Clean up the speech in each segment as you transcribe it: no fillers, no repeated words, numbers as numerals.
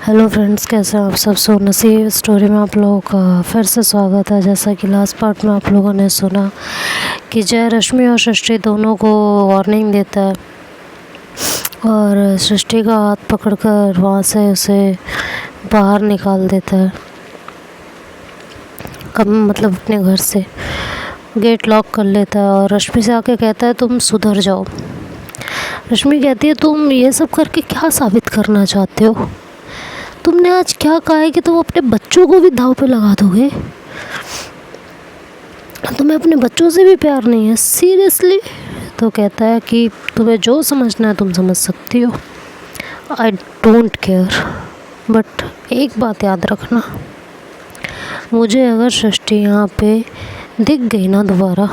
Hello friends, कैसे हैं आप सब। सो नसीब स्टोरी में आप लोगों का फिर से स्वागत है। जैसा कि लास्ट पार्ट में आप लोगों ने सुना कि जय रश्मि और सृष्टि दोनों को वार्निंग देता है और सृष्टि का हाथ पकड़कर वहाँ से उसे बाहर निकाल देता है, मतलब अपने घर से गेट लॉक कर लेता है और रश्मि से आके कहता है तुम सुधर जाओ। रश्मि कहती है तुम ये सब करके क्या साबित करना चाहते हो। तुमने आज क्या कहा है कि तुम अपने बच्चों को भी दांव पे लगा दोगे। तुम्हें अपने बच्चों से भी प्यार नहीं है सीरियसली। तो कहता है कि तुम्हें जो समझना है तुम समझ सकती हो, आई डोंट केयर, बट एक बात याद रखना, मुझे अगर सृष्टि यहाँ पे दिख गई ना दोबारा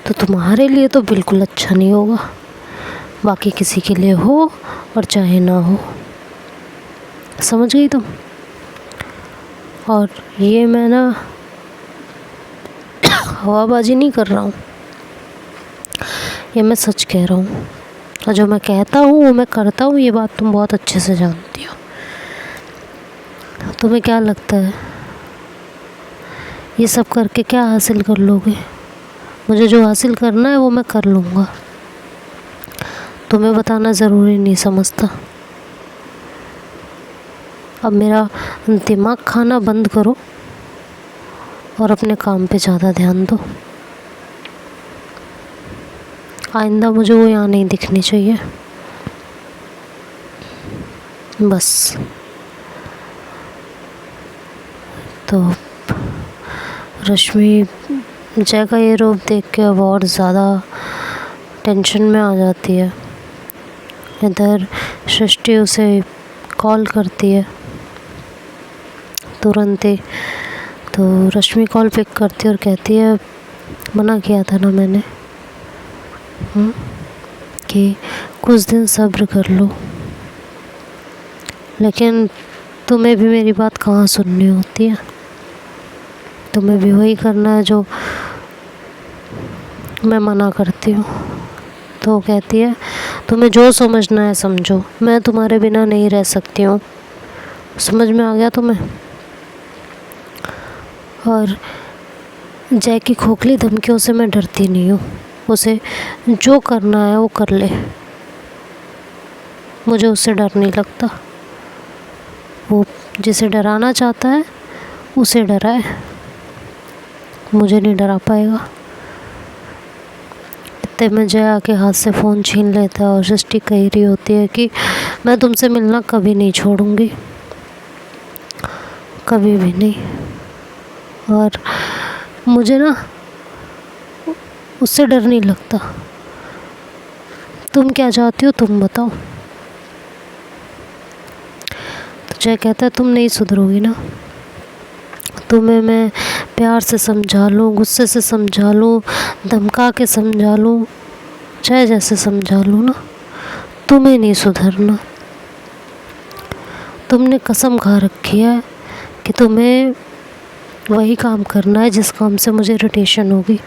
तो तुम्हारे लिए तो बिल्कुल अच्छा नहीं होगा, बाकी किसी के लिए हो और चाहे ना हो। समझ गई तुम। और ये मैं ना हवाबाजी नहीं कर रहा हूँ, ये मैं सच कह रहा हूँ और जो मैं कहता हूँ वो मैं करता हूँ। ये बात तुम बहुत अच्छे से जानती हो। तुम्हें क्या लगता है ये सब करके क्या हासिल कर लोगे। मुझे जो हासिल करना है वो मैं कर लूँगा, तुम्हें बताना ज़रूरी नहीं समझता। अब मेरा दिमाग खाना बंद करो और अपने काम पे ज़्यादा ध्यान दो। आइंदा मुझे वो यहाँ नहीं दिखनी चाहिए बस। तो रश्मि जय का ये रूप देख के और ज़्यादा टेंशन में आ जाती है। इधर सृष्टि उसे कॉल करती है तुरंत ही। तो रश्मि कॉल पिक करती है और कहती है मना किया था ना मैंने कि कुछ दिन सब्र कर लो, लेकिन तुम्हें भी मेरी बात कहाँ सुननी होती है। तुम्हें भी वही करना है जो मैं मना करती हूँ। तो कहती है तुम्हें जो समझना है समझो, मैं तुम्हारे बिना नहीं रह सकती हूँ। समझ में आ गया तुम्हें। और जय की खोखली धमकियों से मैं डरती नहीं हूँ, उसे जो करना है वो कर ले, मुझे उससे डर नहीं लगता। वो जिसे डराना चाहता है उसे डराए, मुझे नहीं डरा पाएगा। इतने में जय आके हाथ से फ़ोन छीन लेता है और सृष्टि कह रही होती है कि मैं तुमसे मिलना कभी नहीं छोड़ूंगी, कभी भी नहीं। और मुझे ना उससे डर नहीं लगता। तुम क्या चाहती हो तुम बताओ। तो जय कहता है तुम नहीं सुधरोगी ना। तुम्हें मैं प्यार से समझा लूँ, गुस्से से समझा लूँ, धमका के समझा लूँ, चाहे जैसे समझा लूँ ना, तुम्हें नहीं सुधरना। तुमने कसम खा रखी है कि तुम्हें वही काम करना है जिस काम से मुझे इरिटेशन होगी।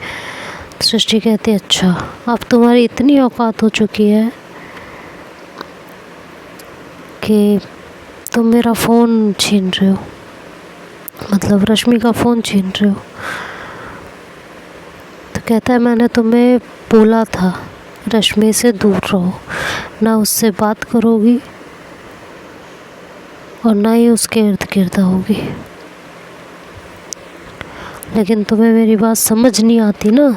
सृष्टि कहती है अच्छा, अब तुम्हारी इतनी औकात हो चुकी है कि तुम मेरा फ़ोन छीन रहे हो, मतलब रश्मि का फ़ोन छीन रहे हो। तो कहता है मैंने तुम्हें बोला था रश्मि से दूर रहो, ना उससे बात करोगी और ना ही उसके इर्द गिर्द होगी। लेकिन तुम्हें मेरी बात समझ नहीं आती ना,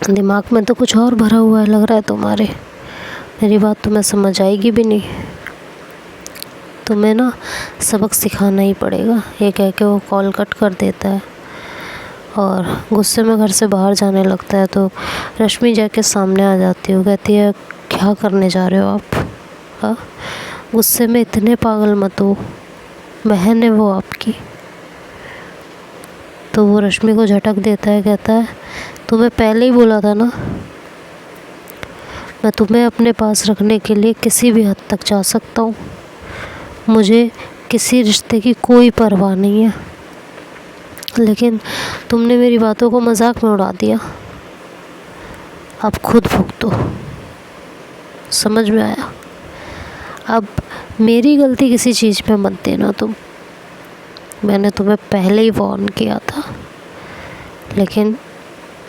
दिमाग में तो कुछ और भरा हुआ है लग रहा है तुम्हारे। मेरी बात तुम्हें समझ आएगी भी नहीं। तुम्हें ना सबक सिखाना ही पड़ेगा। ये कह के वो कॉल कट कर देता है और गुस्से में घर से बाहर जाने लगता है। तो रश्मि जय के सामने आ जाती है। वो कहती है क्या करने जा रहे हो आप। हाँ, गुस्से में इतने पागल मत हो, बहन है वो आपकी। तो वो रश्मि को झटक देता है, कहता है तुम्हें पहले ही बोला था ना, मैं तुम्हें अपने पास रखने के लिए किसी भी हद तक जा सकता हूँ। मुझे किसी रिश्ते की कोई परवाह नहीं है, लेकिन तुमने मेरी बातों को मजाक में उड़ा दिया। अब खुद भुगतो। समझ में आया। अब मेरी गलती किसी चीज़ पे मत देना तुम। मैंने तुम्हें पहले ही वार्न किया था, लेकिन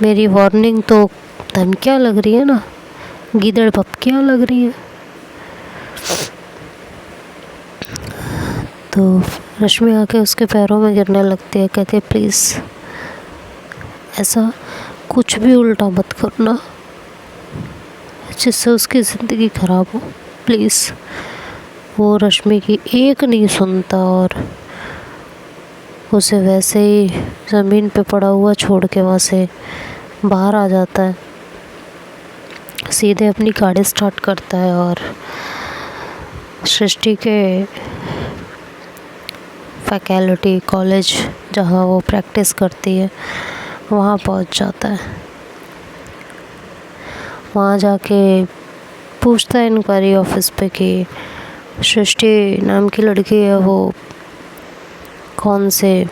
मेरी वार्निंग तो धमकियाँ लग रही है ना, गीदड़ भपकियाँ लग रही हैं। तो रश्मि आके उसके पैरों में गिरने लगती है, कहती है प्लीज़ ऐसा कुछ भी उल्टा मत करना जिससे उसकी ज़िंदगी ख़राब हो, प्लीज़। वो रश्मि की एक नहीं सुनता और उसे वैसे ही ज़मीन पे पड़ा हुआ छोड़ के वहाँ से बाहर आ जाता है। सीधे अपनी गाड़ी स्टार्ट करता है और सृष्टि के फैकल्टी कॉलेज जहाँ वो प्रैक्टिस करती है वहाँ पहुँच जाता है। वहाँ जाके पूछता है इंक्वायरी ऑफिस पे कि सृष्टि नाम की लड़की है, वो कौन से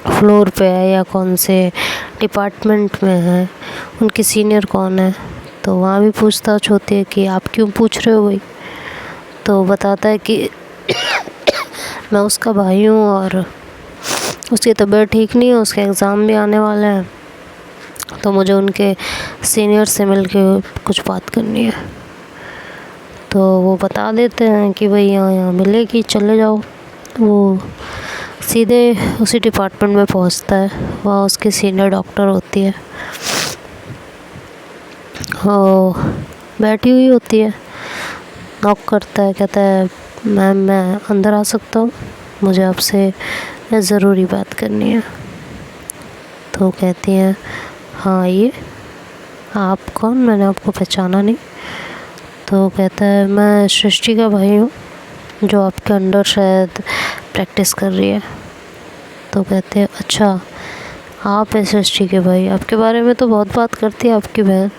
फ्लोर पे है या कौन से डिपार्टमेंट में है, उनकी सीनियर कौन है। तो वहाँ भी पूछताछ होती है कि आप क्यों पूछ रहे हो भाई। तो बताता है कि मैं उसका भाई हूँ और उसकी तबीयत ठीक नहीं है, उसके एग्ज़ाम भी आने वाले हैं, तो मुझे उनके सीनियर से मिल के कुछ बात करनी है। तो वो बता देते हैं कि भाई यहाँ मिलेगी, चले जाओ। वो सीधे उसी डिपार्टमेंट में पहुँचता है। वहाँ उसकी सीनियर डॉक्टर होती है, वो बैठी हुई होती है। नॉक करता है, कहता है मैम मैं अंदर आ सकता हूँ, मुझे आपसे ज़रूरी बात करनी है। तो कहती हैं हाँ आइए। आप कौन, मैंने आपको पहचाना नहीं। तो कहता है मैं सृष्टि का भाई हूँ जो आपके अंडर शायद प्रैक्टिस कर रही है। तो कहते हैं अच्छा आप हैं सृष्टि के भाई, आपके बारे में तो बहुत बात करती है आपकी बहन।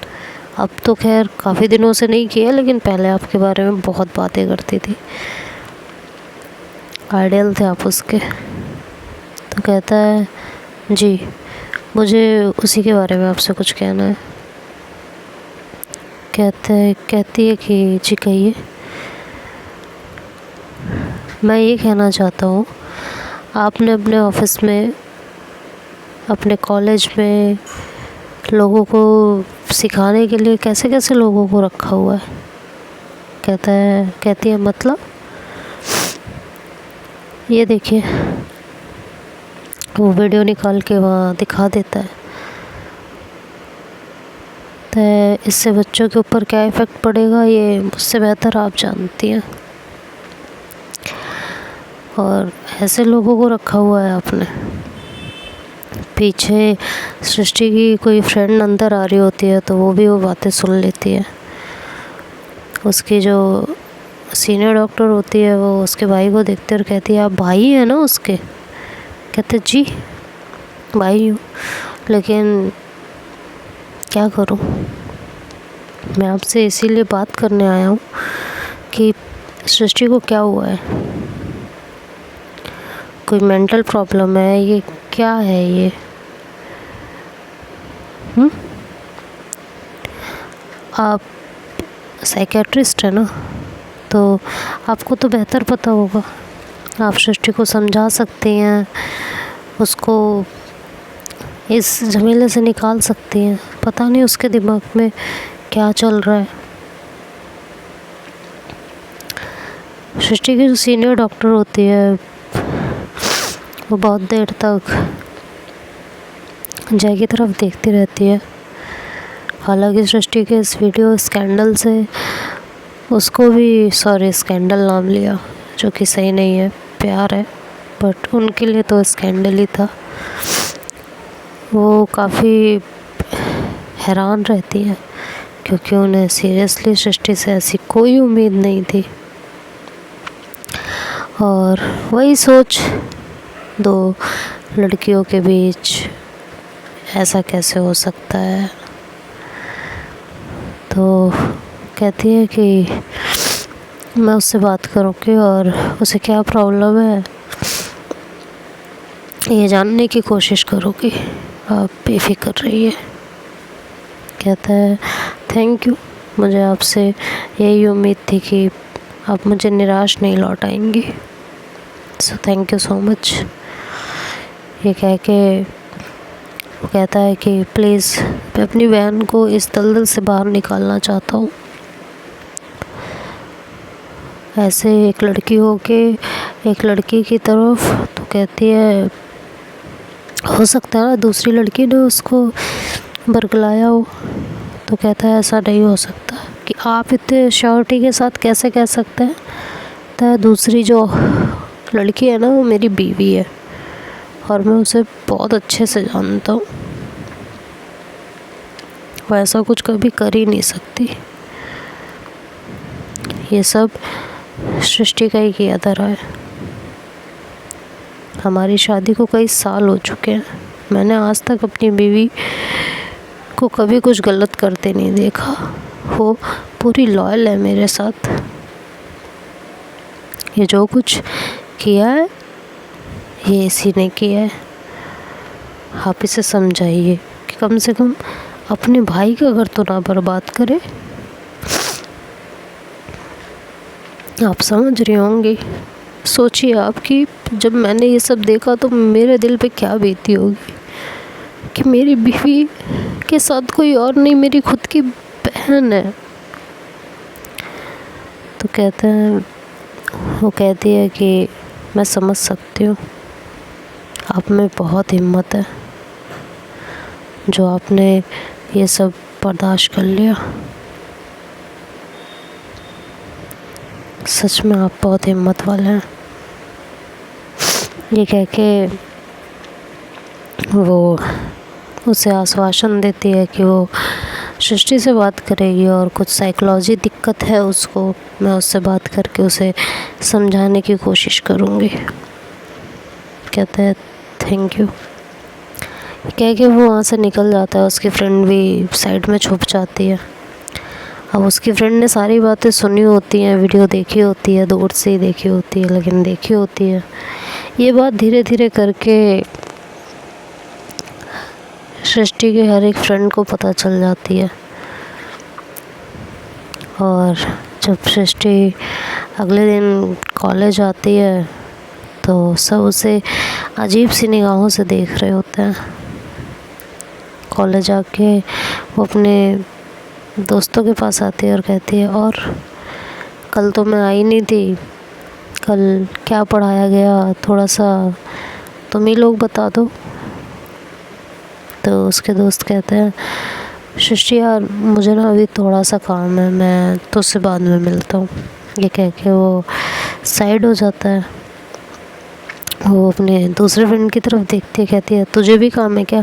अब तो खैर काफ़ी दिनों से नहीं किया, लेकिन पहले आपके बारे में बहुत बातें करती थी, आइडियल थे आप उसके। तो कहता है जी मुझे उसी के बारे में आपसे कुछ कहना है। कहती है कि जी कहिए। मैं ये कहना चाहता हूँ, आपने अपने ऑफिस में, अपने कॉलेज में लोगों को सिखाने के लिए कैसे कैसे लोगों को रखा हुआ है। कहती है मतलब, ये देखिए। वो वीडियो निकाल के वहाँ दिखा देता है। तो इससे बच्चों के ऊपर क्या इफ़ेक्ट पड़ेगा ये मुझसे बेहतर आप जानती हैं, और ऐसे लोगों को रखा हुआ है आपने। पीछे सृष्टि की कोई फ्रेंड अंदर आ रही होती है तो वो भी वो बातें सुन लेती है। उसकी जो सीनियर डॉक्टर होती है वो उसके भाई को देखते और कहती है आप भाई हैं ना उसके। कहते जी भाई हूँ, लेकिन क्या करूँ, मैं आपसे इसीलिए बात करने आया हूँ कि सृष्टि को क्या हुआ है, कोई मेंटल प्रॉब्लम है, ये क्या है ये। आप साइकेट्रिस्ट है ना, तो आपको तो बेहतर पता होगा, आप सृष्टि को समझा सकती हैं, उसको इस झमेले से निकाल सकती हैं। पता नहीं उसके दिमाग में क्या चल रहा है। सृष्टि की जो सीनियर डॉक्टर होती है वो बहुत देर तक जय की तरफ देखती रहती है। हालांकि सृष्टि के इस वीडियो स्कैंडल से उसको भी, सॉरी स्कैंडल नाम लिया जो कि सही नहीं है, प्यार है, बट उनके लिए तो स्कैंडल ही था। वो काफ़ी हैरान रहती है क्योंकि उन्हें सीरियसली सृष्टि से ऐसी कोई उम्मीद नहीं थी। और वही सोच, दो लड़कियों के बीच ऐसा कैसे हो सकता है। तो कहती है कि मैं उससे बात करूँगी और उसे क्या प्रॉब्लम है ये जानने की कोशिश करूँगी, आप बेफिक्र रहिए। कहता है थैंक यू, मुझे आपसे यही उम्मीद थी कि आप मुझे निराश नहीं लौटाएंगी। So thank you so much. ये कह के वो कहता है कि प्लीज़ मैं अपनी बहन को इस दलदल से बाहर निकालना चाहता हूँ। ऐसे एक लड़की हो के एक लड़की की तरफ तो कहती है हो सकता है दूसरी लड़की ने उसको बरगलाया हो। तो कहता है ऐसा नहीं हो सकता कि आप इतने श्योरिटी के साथ कैसे कह सकते हैं। तो दूसरी जो लड़की है ना वो मेरी बीवी है और मैं उसे बहुत अच्छे से जानता हूँ, वो ऐसा कुछ कभी कर ही नहीं सकती। ये सब सृष्टि का ही किया धरा है। हमारी शादी को कई साल हो चुके हैं, मैंने आज तक अपनी बीवी को कभी कुछ गलत करते नहीं देखा। वो पूरी लॉयल है मेरे साथ। ये जो कुछ किया है ये इसी ने किया है। आप इसे समझाइए कि कम से कम अपने भाई का घर तो ना बर्बाद करे। आप समझ रहे होंगे। सोचिए आपकी जब मैंने ये सब देखा तो मेरे दिल पे क्या बीती होगी कि मेरी बीवी के साथ कोई और नहीं, मेरी खुद की बहन है। तो कहते हैं वो कहती है कि मैं समझ सकती हूँ, आप में बहुत हिम्मत है जो आपने ये सब बर्दाश्त कर लिया। सच में आप बहुत हिम्मत वाले हैं। ये कह के वो उसे आश्वासन देती है कि वो सृष्टि से बात करेगी और कुछ साइकोलॉजी दिक्कत है उसको, मैं उससे बात करके उसे समझाने की कोशिश करूँगी। कहते हैं थैंक यू। कह के वो वहाँ से निकल जाता है। उसकी फ्रेंड भी साइड में छुप जाती है। अब उसकी फ्रेंड ने सारी बातें सुनी होती हैं, वीडियो देखी होती है, दूर से ही देखी होती है लेकिन देखी होती है। ये बात धीरे धीरे करके सृष्टि के हर एक फ्रेंड को पता चल जाती है। और जब सृष्टि अगले दिन कॉलेज आती है तो सब उसे अजीब सी निगाहों से देख रहे होते हैं। कॉलेज आके वो अपने दोस्तों के पास आती है और कहती है और कल तो मैं आई नहीं थी, कल क्या पढ़ाया गया थोड़ा सा तुम ही लोग बता दो। तो उसके दोस्त कहते हैं सृष्टि यार मुझे ना अभी थोड़ा सा काम है, मैं तुझसे बाद में मिलता हूँ। ये कह के वो साइड हो जाता है। वो अपने दूसरे फ्रेंड की तरफ देखती है, कहती है तुझे भी काम है क्या।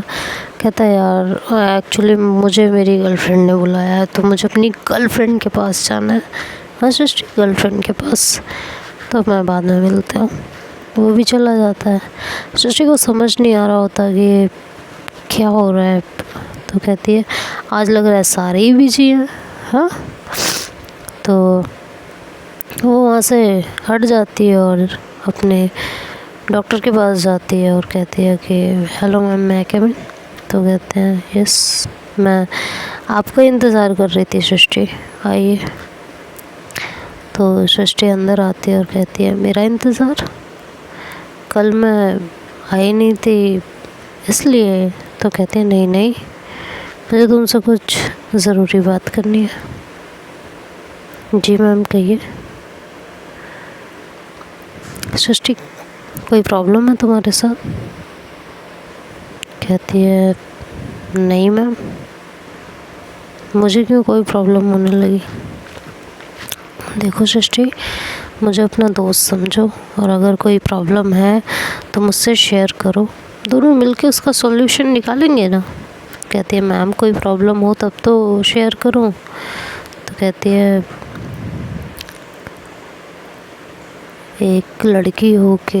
कहता है यार एक्चुअली मुझे मेरी गर्लफ्रेंड ने बुलाया है तो मुझे अपनी गर्लफ्रेंड के पास जाना है। हाँ सृष्टि गर्लफ्रेंड के पास, तो मैं बाद में मिलता हूँ। वो भी चला जाता है। सृष्टि को समझ नहीं आ रहा होता कि क्या हो रहा है। तो कहती है आज लग रहा है सारे ही बिजी हैं। हाँ तो वो वहाँ से हट जाती है और अपने डॉक्टर के पास जाती है और कहती है कि हेलो मैम मैं कैबिन। तो कहते हैं यस मैं आपका इंतज़ार कर रही थी सृष्टि, आइए। तो सृष्टि अंदर आती है और कहती है मेरा इंतज़ार, कल मैं आई नहीं थी इसलिए। तो कहते हैं नहीं नहीं मुझे तुमसे कुछ ज़रूरी बात करनी है। जी मैम कहिए। सृष्टि कोई प्रॉब्लम है तुम्हारे साथ। कहती है नहीं मैम, मुझे क्यों कोई प्रॉब्लम होने लगी। देखो सृष्टि मुझे अपना दोस्त समझो और अगर कोई प्रॉब्लम है तो मुझसे शेयर करो, दोनों मिलके उसका सॉल्यूशन निकालेंगे ना। कहती है मैम कोई प्रॉब्लम हो तब तो शेयर करूं। तो कहती है एक लड़की हो के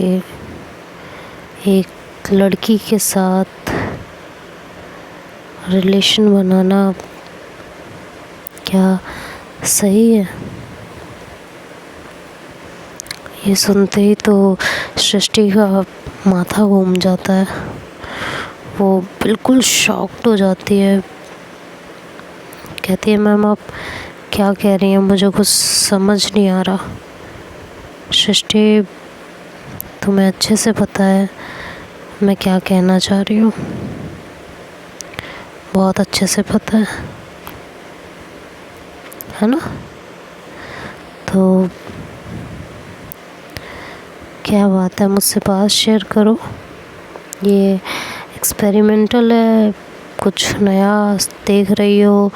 एक लड़की के साथ रिलेशन बनाना क्या सही है। ये सुनते ही तो सृष्टि का माथा घूम जाता है। वो बिल्कुल शॉक्ड हो जाती है। कहती है मैम आप क्या कह रही हैं, मुझे कुछ समझ नहीं आ रहा। सृष्टि, तुम्हें अच्छे से पता है मैं क्या कहना चाह रही हूँ, बहुत अच्छे से पता है ना। तो क्या बात है, मुझसे बात शेयर करो। ये एक्सपेरिमेंटल है, कुछ नया देख रही हो,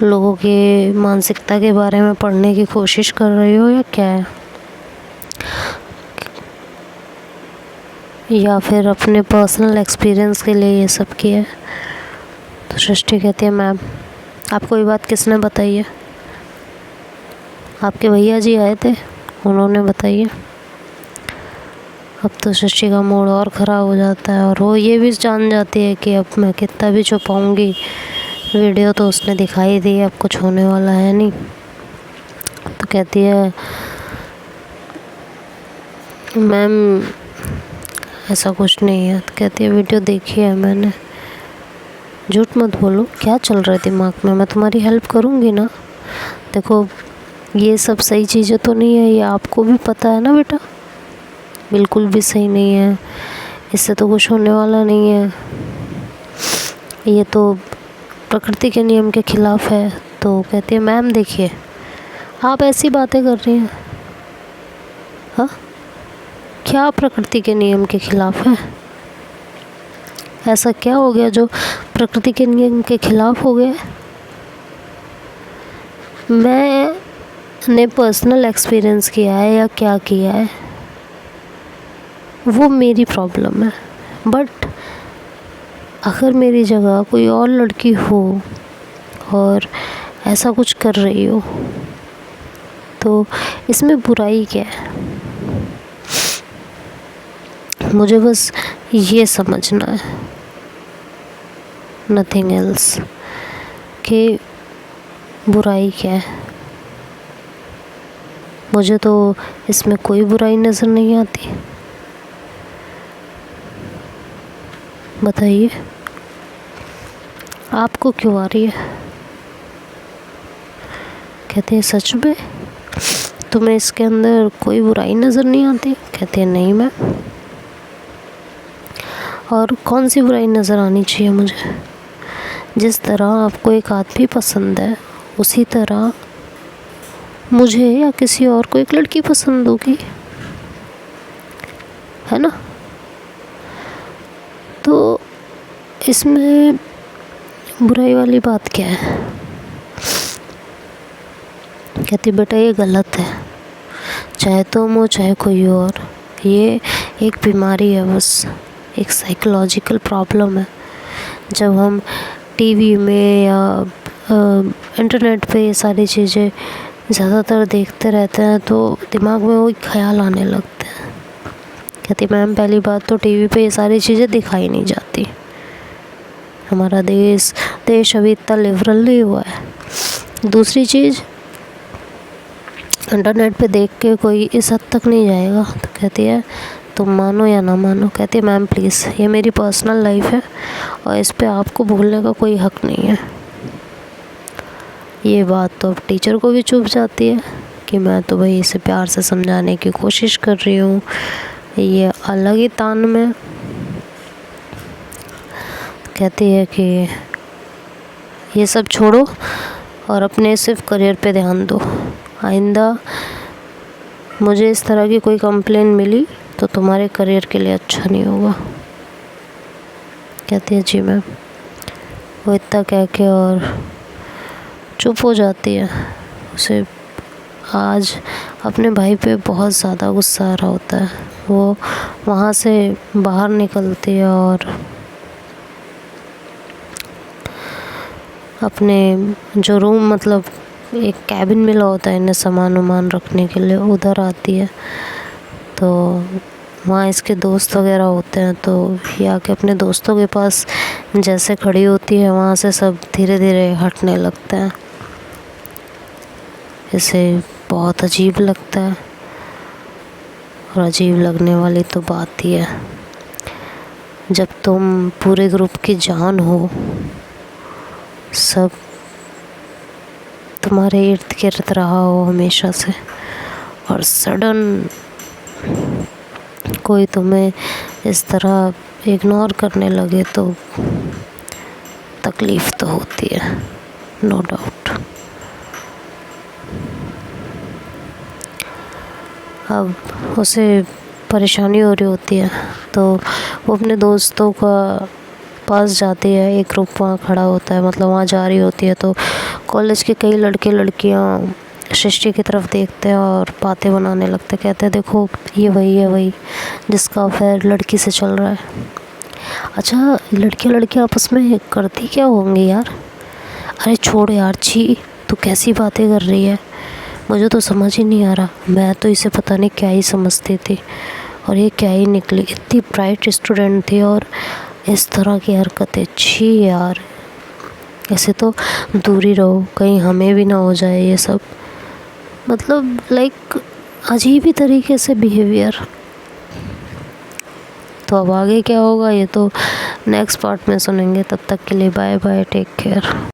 लोगों के मानसिकता के बारे में पढ़ने की कोशिश कर रही हो, या क्या है? या फिर अपने पर्सनल एक्सपीरियंस के लिए ये सब किया है? तो सृष्टि कहती है, मैम आपको ये बात किसने बताई है? आपके भैया जी आए थे, उन्होंने बताई है। अब तो सृष्टि का मूड और ख़राब हो जाता है, और वो ये भी जान जाती है कि अब मैं कितना भी छुपाऊंगी, वीडियो तो उसने दिखाई दी, अब कुछ होने वाला है नहीं। तो कहती है, मैम ऐसा कुछ नहीं है। तो कहती है, वीडियो देखी है मैंने, झूठ मत बोलो, क्या चल रहा है दिमाग में, मैं तुम्हारी हेल्प करूँगी ना। देखो ये सब सही चीज़ें तो नहीं है, ये आपको भी पता है ना बेटा, बिल्कुल भी सही नहीं है, इससे तो कुछ होने वाला नहीं है, ये तो प्रकृति के नियम के खिलाफ है। तो कहती है, मैम देखिए आप ऐसी बातें कर रही हैं, हाँ क्या प्रकृति के नियम के खिलाफ है? ऐसा क्या हो गया जो प्रकृति के नियम के खिलाफ हो गया? मैंने पर्सनल एक्सपीरियंस किया है या क्या किया है वो मेरी प्रॉब्लम है, बट अगर मेरी जगह कोई और लड़की हो और ऐसा कुछ कर रही हो तो इसमें बुराई क्या है? मुझे बस ये समझना है, नथिंग एल्स, कि बुराई क्या है। मुझे तो इसमें कोई बुराई नज़र नहीं आती, बताइए आपको क्यों आ रही है? कहते हैं, सच में तुम्हें इसके अंदर कोई बुराई नज़र नहीं आती? कहते हैं, नहीं मैम। और कौन सी बुराई नज़र आनी चाहिए मुझे? जिस तरह आपको एक आदमी पसंद है उसी तरह मुझे या किसी और को एक लड़की पसंद होगी, है ना। तो इसमें बुराई वाली बात क्या है? कहती, बेटा ये गलत है, चाहे तुम हो चाहे कोई और, ये एक बीमारी है, बस एक साइकोलॉजिकल प्रॉब्लम है। जब हम टीवी में या इंटरनेट पे ये सारी चीज़ें ज़्यादातर देखते रहते हैं तो दिमाग में वही ख्याल आने लगते हैं। कहती, मैम पहली बात तो टीवी पे ये सारी चीज़ें दिखाई नहीं जाती, हमारा देश अभी इतना लिबरल नहीं हुआ है। दूसरी चीज़, इंटरनेट पे देख के कोई इस हद तक नहीं जाएगा। तो कहती है, तुम मानो या ना मानो। कहती है, मैम प्लीज़ ये मेरी पर्सनल लाइफ है और इस पे आपको बोलने का कोई हक नहीं है। ये बात तो अब टीचर को भी चुभ जाती है कि मैं तो भाई इसे प्यार से समझाने की कोशिश कर रही हूँ, ये अलग ही तान में। कहती है कि ये सब छोड़ो और अपने सिर्फ करियर पे ध्यान दो, आइंदा मुझे इस तरह की कोई कंप्लेन मिली तो तुम्हारे करियर के लिए अच्छा नहीं होगा। कहती है, जी मैम। वो इतना कह के और चुप हो जाती है। उसे आज अपने भाई पे बहुत ज़्यादा गुस्सा आ रहा होता है। वो वहाँ से बाहर निकलती है और अपने जो रूम, मतलब एक कैबिन मिला होता है इन्हें सामान वामान रखने के लिए, उधर आती है। तो वहाँ इसके दोस्त वगैरह होते हैं, तो ये आके अपने दोस्तों के पास जैसे खड़ी होती है वहाँ से सब धीरे धीरे हटने लगते हैं। इसे बहुत अजीब लगता है, और अजीब लगने वाली तो बात ही है, जब तुम पूरे ग्रुप की जान हो, सब तुम्हारे इर्द गिर्द रहा हो हमेशा से, और सडन कोई तुम्हें इस तरह इग्नोर करने लगे तो तकलीफ़ तो होती है, नो डाउट। अब उसे परेशानी हो रही होती है तो वो अपने दोस्तों का पास जाती है। एक ग्रुप वहाँ खड़ा होता है, मतलब वहाँ जा रही होती है, तो कॉलेज के कई लड़के लड़कियाँ सृष्टि की तरफ देखते हैं और बातें बनाने लगते, कहते हैं देखो ये वही है, वही जिसका अफेयर लड़की से चल रहा है। अच्छा, लड़कियाँ आपस में करती क्या होंगी यार? अरे छोड़ यार, छी, तू कैसी बातें कर रही है, मुझे तो समझ ही नहीं आ रहा। मैं तो इसे पता नहीं क्या ही समझती थी और ये क्या ही निकली। इतनी ब्राइट स्टूडेंट थी और इस तरह की हरकतें, छी यार, ऐसे तो दूर ही रहो, कहीं हमें भी ना हो जाए ये सब। मतलब लाइक अजीब ही तरीके से बिहेवियर। तो अब आगे क्या होगा ये तो नेक्स्ट पार्ट में सुनेंगे। तब तक के लिए बाय बाय, टेक केयर।